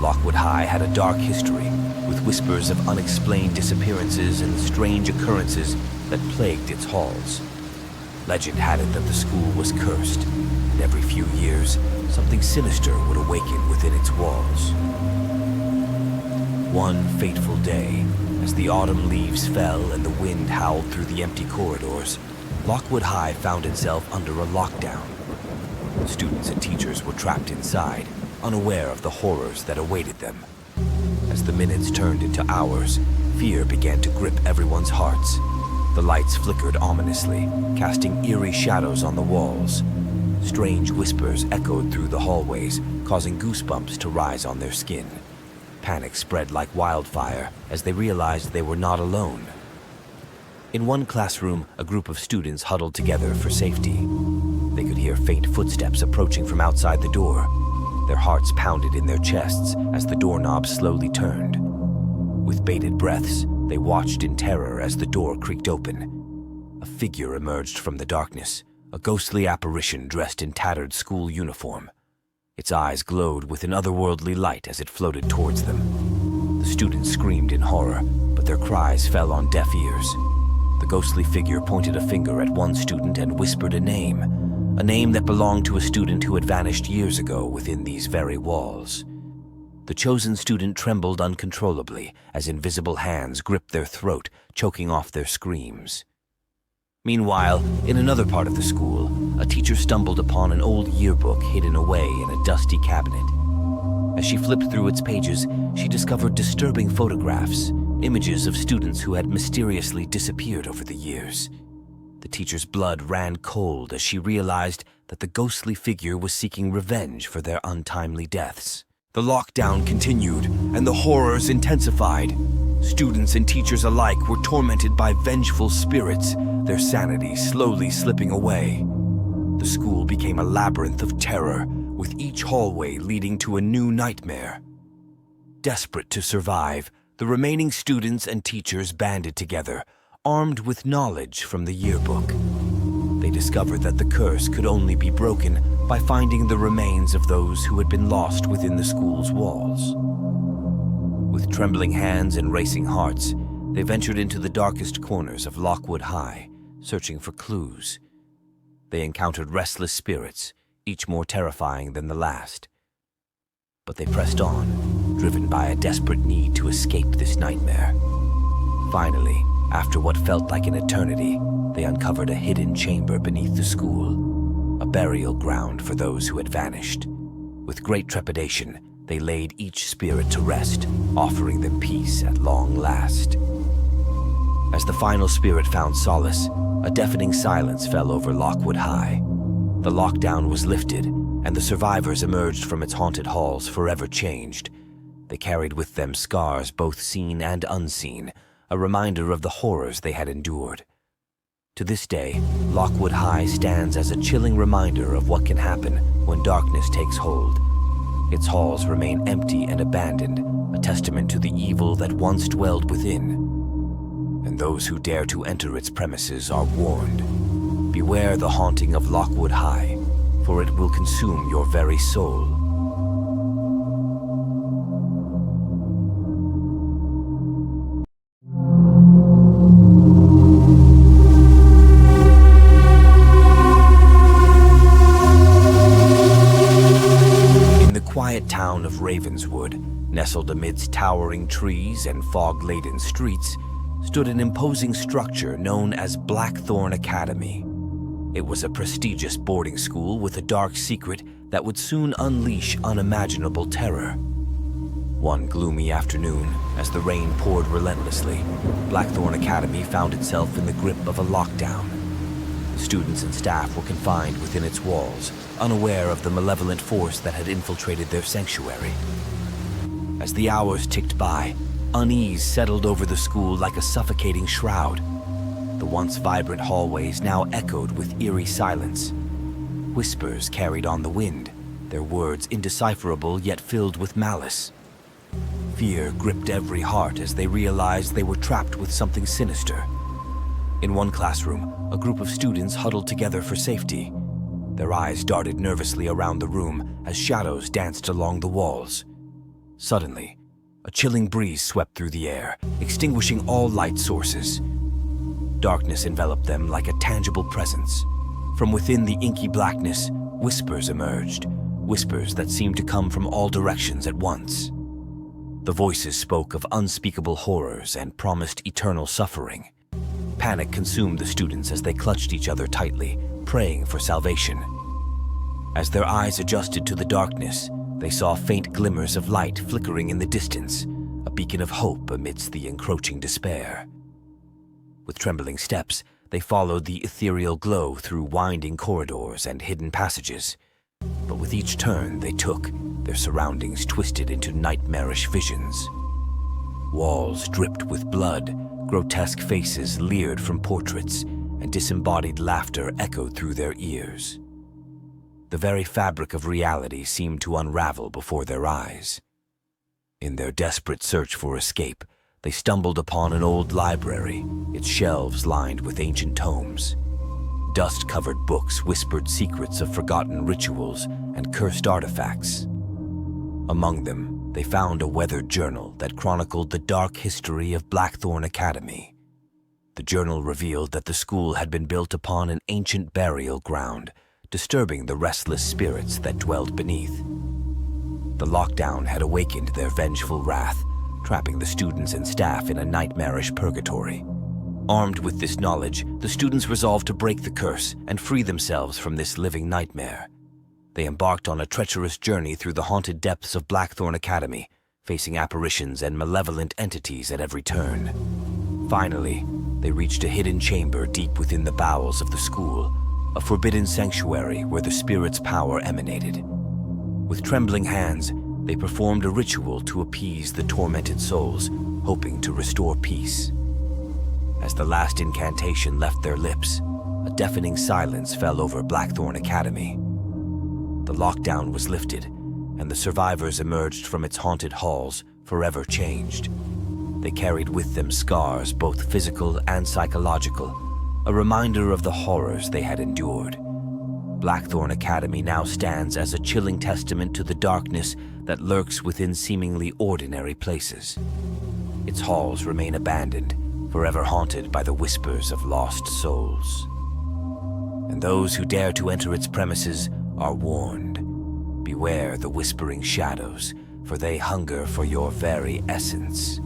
Lockwood High had a dark history, with whispers of unexplained disappearances and strange occurrences that plagued its halls. Legend had it that the school was cursed, and every few years, something sinister would awaken within its walls. One fateful day, as the autumn leaves fell and the wind howled through the empty corridors, Lockwood High found itself under a lockdown. Students and teachers were trapped inside, unaware of the horrors that awaited them. As the minutes turned into hours, fear began to grip everyone's hearts. The lights flickered ominously, casting eerie shadows on the walls. Strange whispers echoed through the hallways, causing goosebumps to rise on their skin. Panic spread like wildfire as they realized they were not alone. In one classroom, a group of students huddled together for safety. They could hear faint footsteps approaching from outside the door. Their hearts pounded in their chests as the doorknob slowly turned. With bated breaths, they watched in terror as the door creaked open. A figure emerged from the darkness, a ghostly apparition dressed in tattered school uniform. Its eyes glowed with an otherworldly light as it floated towards them. The students screamed in horror, but their cries fell on deaf ears. The ghostly figure pointed a finger at one student and whispered a name that belonged to a student who had vanished years ago within these very walls. The chosen student trembled uncontrollably as invisible hands gripped their throat, choking off their screams. Meanwhile, in another part of the school, a teacher stumbled upon an old yearbook hidden away in a dusty cabinet. As she flipped through its pages, she discovered disturbing photographs, images of students who had mysteriously disappeared over the years. The teacher's blood ran cold as she realized that the ghostly figure was seeking revenge for their untimely deaths. The lockdown continued, and the horrors intensified. Students and teachers alike were tormented by vengeful spirits, their sanity slowly slipping away. The school became a labyrinth of terror, with each hallway leading to a new nightmare. Desperate to survive, the remaining students and teachers banded together, armed with knowledge from the yearbook. They discovered that the curse could only be broken by finding the remains of those who had been lost within the school's walls. With trembling hands and racing hearts, they ventured into the darkest corners of Lockwood High, searching for clues. They encountered restless spirits, each more terrifying than the last. But they pressed on, driven by a desperate need to escape this nightmare. Finally, after what felt like an eternity, they uncovered a hidden chamber beneath the school, a burial ground for those who had vanished. With great trepidation, they laid each spirit to rest, offering them peace at long last. As the final spirit found solace, a deafening silence fell over Lockwood High. The lockdown was lifted, and the survivors emerged from its haunted halls forever changed. They carried with them scars both seen and unseen, a reminder of the horrors they had endured. To this day, Lockwood High stands as a chilling reminder of what can happen when darkness takes hold. Its halls remain empty and abandoned, a testament to the evil that once dwelled within. And those who dare to enter its premises are warned. Beware the haunting of Lockwood High, for it will consume your very soul. Quiet town of Ravenswood, nestled amidst towering trees and fog-laden streets, stood an imposing structure known as Blackthorn Academy. It was a prestigious boarding school with a dark secret that would soon unleash unimaginable terror. One gloomy afternoon, as the rain poured relentlessly, Blackthorn Academy found itself in the grip of a lockdown. The students and staff were confined within its walls, unaware of the malevolent force that had infiltrated their sanctuary. As the hours ticked by, unease settled over the school like a suffocating shroud. The once vibrant hallways now echoed with eerie silence. Whispers carried on the wind, their words indecipherable yet filled with malice. Fear gripped every heart as they realized they were trapped with something sinister. In one classroom, a group of students huddled together for safety. Their eyes darted nervously around the room as shadows danced along the walls. Suddenly, a chilling breeze swept through the air, extinguishing all light sources. Darkness enveloped them like a tangible presence. From within the inky blackness, whispers emerged, whispers that seemed to come from all directions at once. The voices spoke of unspeakable horrors and promised eternal suffering. Panic consumed the students as they clutched each other tightly, praying for salvation. As their eyes adjusted to the darkness, they saw faint glimmers of light flickering in the distance, a beacon of hope amidst the encroaching despair. With trembling steps, they followed the ethereal glow through winding corridors and hidden passages. But with each turn they took, their surroundings twisted into nightmarish visions. Walls dripped with blood, grotesque faces leered from portraits, and disembodied laughter echoed through their ears. The very fabric of reality seemed to unravel before their eyes. In their desperate search for escape, they stumbled upon an old library, its shelves lined with ancient tomes. Dust-covered books whispered secrets of forgotten rituals and cursed artifacts. Among them, they found a weathered journal that chronicled the dark history of Blackthorn Academy. The journal revealed that the school had been built upon an ancient burial ground, disturbing the restless spirits that dwelled beneath. The lockdown had awakened their vengeful wrath, trapping the students and staff in a nightmarish purgatory. Armed with this knowledge, the students resolved to break the curse and free themselves from this living nightmare. They embarked on a treacherous journey through the haunted depths of Blackthorn Academy, facing apparitions and malevolent entities at every turn. Finally, they reached a hidden chamber deep within the bowels of the school, a forbidden sanctuary where the spirit's power emanated. With trembling hands, they performed a ritual to appease the tormented souls, hoping to restore peace. As the last incantation left their lips, a deafening silence fell over Blackthorn Academy. The lockdown was lifted, and the survivors emerged from its haunted halls, forever changed. They carried with them scars, both physical and psychological, a reminder of the horrors they had endured. Blackthorn Academy now stands as a chilling testament to the darkness that lurks within seemingly ordinary places. Its halls remain abandoned, forever haunted by the whispers of lost souls. And those who dare to enter its premises are warned. Beware the whispering shadows, for they hunger for your very essence.